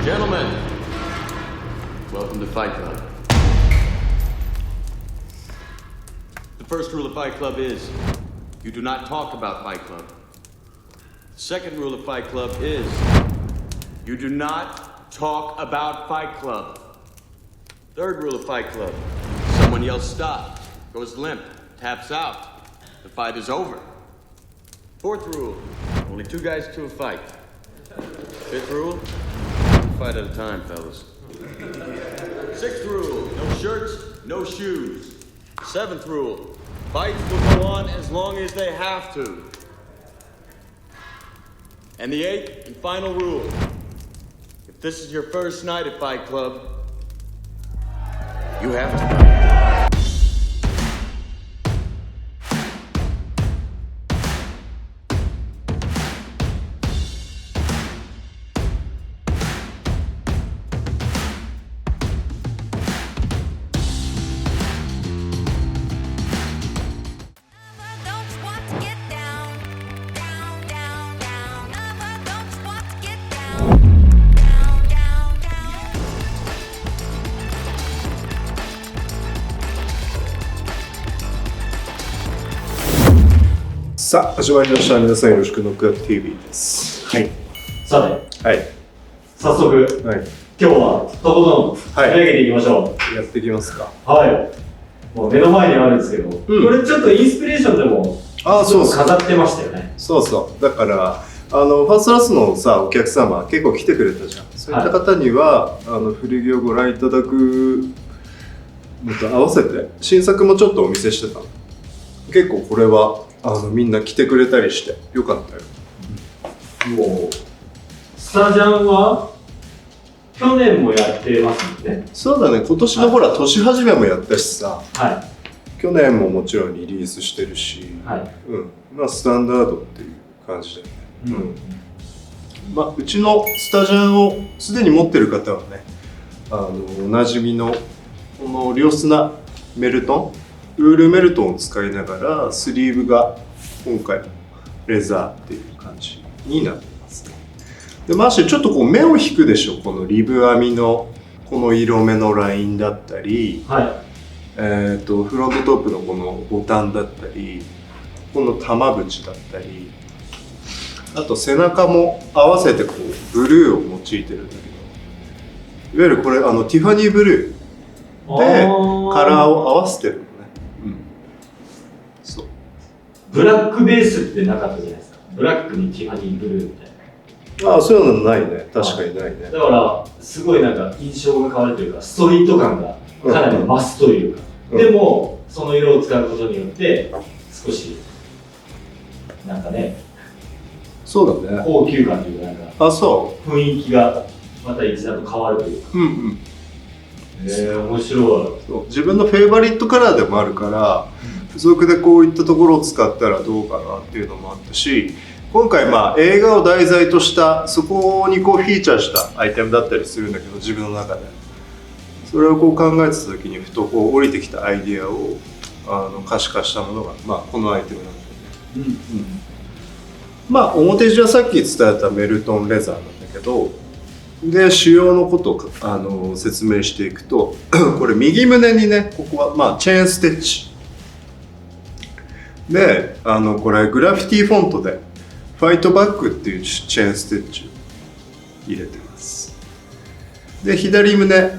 Gentlemen, welcome to Fight Club. The first rule of Fight Club is you do not talk about Fight Club. The second rule of Fight Club is you do not talk about Fight Club. Third rule of Fight Club, someone yells stop, goes limp, taps out. The fight is over. Fourth rule, only two guys to a fight. Fifth rule, fight at a time, fellas. Sixth rule, no shirts, no shoes. Seventh rule, fights will go on as long as they have to. And the eighth and final rule, if this is your first night at Fight Club, you have to fight.さあ始まりました。皆さんよろしくノックアップ TV です。はい。さて、はい。早速、はい。今日はとことん盛り上げていきましょやっていきますか。う。はい。もう目の前にあるんですけど、これちょっとインスピレーションでもそう飾ってましたよね。そうそう。だからファーストラスのさお客様結構来てくれたじゃん。そういった方には、古着をご覧いただくのと合わせて新作もちょっとお見せしてたの。結構これはみんな来てくれたりしてよかったよ。もうスタジャンは去年もやってますもんね。そうだね。今年のほら年始めもやったしさ。はい。去年ももちろんリリースしてるし、はい。まあスタンダードっていう感じだよね。まあうちのスタジャンをすでに持ってる方はね、おなじみのこの良質なメルトン。ウールメルトンを使いながらスリーブが今回のレザーっていう感じになってますね。でましてちょっとこう目を引くでしょ。このリブ編みのこの色目のラインだったり、はい、フロントトップのこのボタンだったりこの玉縁だったりあと背中も合わせてこうブルーを用いてるんだけどいわゆるこれティファニーブルーでカラーを合わせてる。そうブラックベースってなかったじゃないですか。ブラックにティファニーブルーみたいな。そういうのないね。確かにないね。だからすごいなんか印象が変わるというかストリート感がかなり増すというか、でもその色を使うことによって少しなんかね、そうだね。高級感というかなんかそう雰囲気がまた一段と変わるというか。面白い。自分のフェイバリットカラーでもあるから、付属でこういったところを使ったらどうかなっていうのもあったし、今回映画を題材としたそこにこうフィーチャーしたアイテムだったりするんだけど自分の中でそれをこう考えてた時にふとこう降りてきたアイディアを可視化したものが、このアイテムなんだよね。表地はさっき伝えたメルトンレザーなんだけどで仕様のことを説明していくとこれ右胸にねここはチェーンステッチでこれグラフィティフォントでファイトバックっていうチェーンステッチを入れてます。で左胸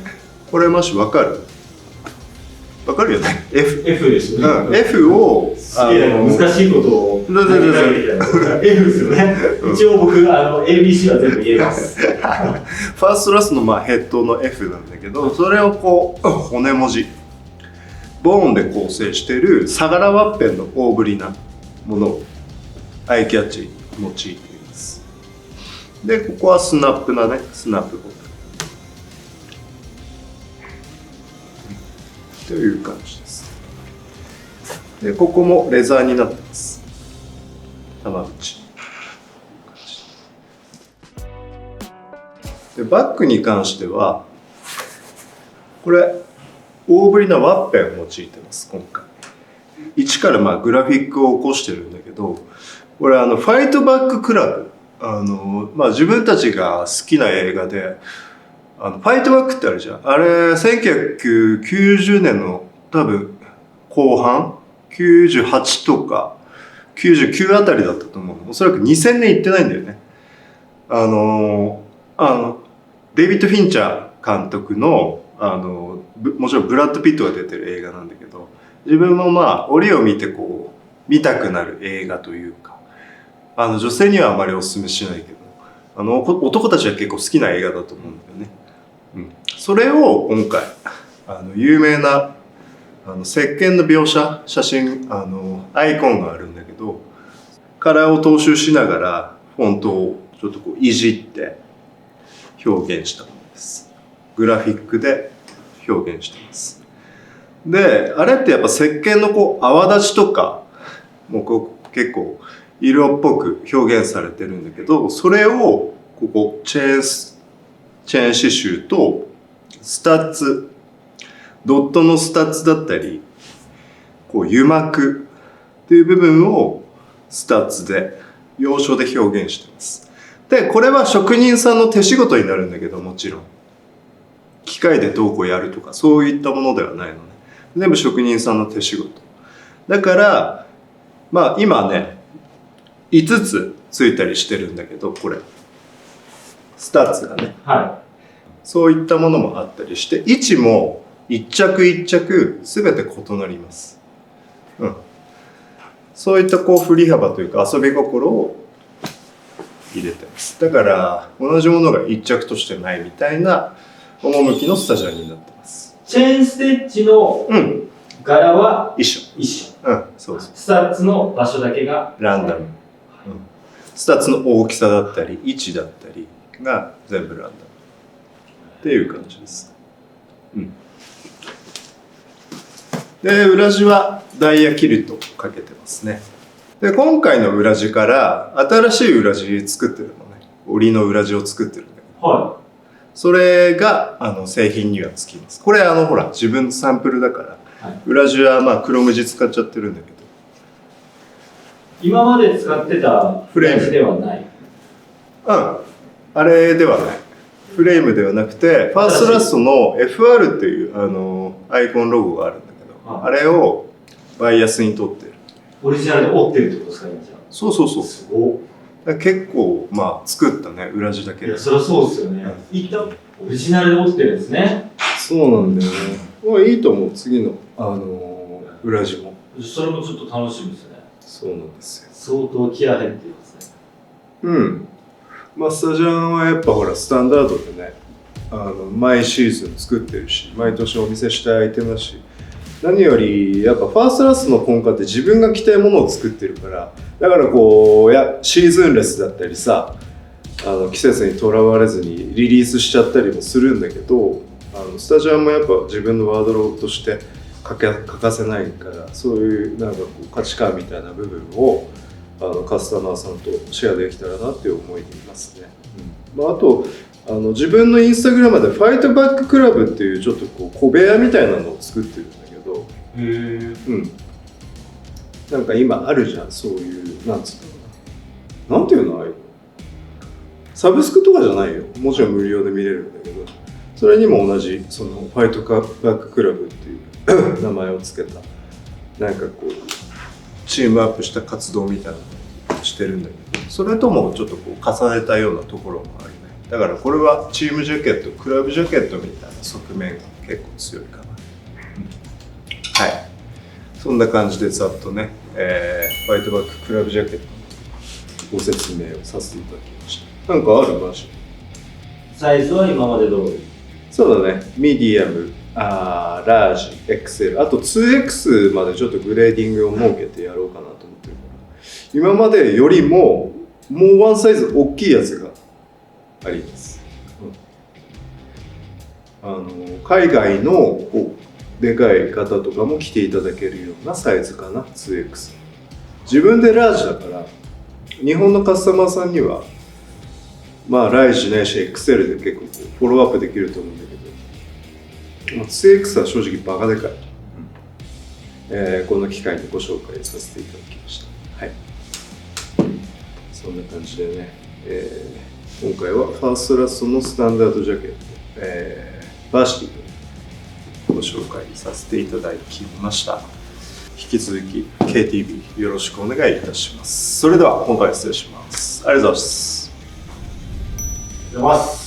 これもし分かるよね。 F ですよね。F を難しいことをF ですよね。一応僕ABC は全部言えます。ファーストラスのヘッドの F なんだけどそれをこう骨文字ボーンで構成しているサガラワッペンの大ぶりなものをアイキャッチに用いています。でここはスナップボタンという感じです。でここもレザーになってます。玉縁でバッグに関してはこれ大ぶりなワッペンを用いてます今回。一からグラフィックを起こしてるんだけどこれファイトバッククラブ自分たちが好きな映画でファイトバックってあるじゃん。あれ、1990年の多分後半、98とか99あたりだったと思う。おそらく2000年行ってないんだよね。デイビッド・フィンチャー監督の、もちろんブラッド・ピットが出てる映画なんだけど、自分もまあ、折を見てこう、見たくなる映画というか、女性にはあまりお勧めしないけど、男たちは結構好きな映画だと思うんだよね。うん。それを今回、有名な、石鹸の描写、写真、アイコンがあるんだけど、カラーを踏襲しながら、フォントをちょっとこういじって表現したものです。グラフィックで表現しています。で、あれってやっぱ石鹸のこう泡立ちとか、もうこう結構色っぽく表現されてるんだけど、それをここチェーン刺繍とスタッツ、ドットのスタッツだったり、こう油膜っていう部分をスタッツで要所で表現しています。で、これは職人さんの手仕事になるんだけど、もちろん機械でどうこうやるとかそういったものではないのね。全部職人さんの手仕事だから、まあ今ね5つついたりしてるんだけど、これスタッツがね、はそういったものもあったりして、位置も一着一着全て異なります。うん。そういったこう振り幅というか遊び心を入れてます。だから同じものが一着としてないみたいな趣のスタジャンになってます。い。チェーンステッチのうん。柄は一緒。一緒。うん。そうそう。スタッツの場所だけがランダム。うん。スタッツの大きさだったり位置だったりが全部ランダムっていう感じです。うん。で、裏地はダイヤキルトかけてますね。で、今回の裏地から新しい裏地作ってるのね。織りの裏地を作ってるんだけど。はそれが製品にはつきます。これほら自分のサンプルだから、はい、裏地はまあ黒無地使っちゃってるんだけど。今まで使ってたフレームではない。うん。あれではない。フレームではなくて、ファーストラストの FR っていうアイコンロゴがあるんだけど、あれをバイアスに取ってる。オリジナルで折ってるってことですか、今じゃあ。そうそうそう。すごい。結構まあ作ったね、裏地だけで。いや、そりゃそうですよね。一旦オリジナルで折ってるんですね。そうなんだよね。まあいいと思う、次の裏地も。それもちょっと楽しみですね。そうなんですよ。相当気合入っていますね。うん。まあスタジャンはやっぱほらスタンダードでね、毎シーズン作ってるし、毎年お見せしたいアイテムだし、何よりやっぱファーストラストの根幹って自分が着たいものを作ってるから、だからこうシーズンレスだったりさ、季節にとらわれずにリリースしちゃったりもするんだけど、スタジャンもやっぱ自分のワードローブとして欠かせないから、そういうなんかこう価値観みたいな部分をカスタマーさんとシェアできたらなっていう思いでいますね。うん。まあ、あと自分のインスタグラムでファイトバッククラブっていうちょっとこう小部屋みたいなのを作ってるんだけど、へー。うん。なんか今あるじゃん、そういうなんつったのかな、なんていうのああいうの、サブスクとかじゃないよ。もちろん無料で見れるんだけど、それにも同じそのファイトバッククラブっていう名前をつけたなんかこうチームアップした活動みたいなのをしてるんだけど、それともちょっとこう重ねたようなところもあるね。だからこれはチームジャケット、クラブジャケットみたいな側面が結構強いかな。はい。そんな感じでざっとね、ファイトバッククラブジャケットのご説明をさせていただきました。なんかあるマジ？サイズは今まで通り。そうだね。ミディアム、ラージ、XL、あと 2X までちょっとグレーディングを設けてやろうかなと思ってるから、今までよりももうワンサイズ大きいやつがあります。海外のこうでかい方とかも着ていただけるようなサイズかな、2X。自分でラージだから、日本のカスタマーさんにはまあライジないし XL で結構こうフォローアップできると思うんだけど、2X は正直バカでかい、この機会にご紹介させていただきました。はい、そんな感じでね、今回はファーストラストのスタンダードジャケッバーシティご紹介させていただきました。引き続き KTV よろしくお願いいたします。それでは今回は失礼します。ありがとうございます。ありがとうございます。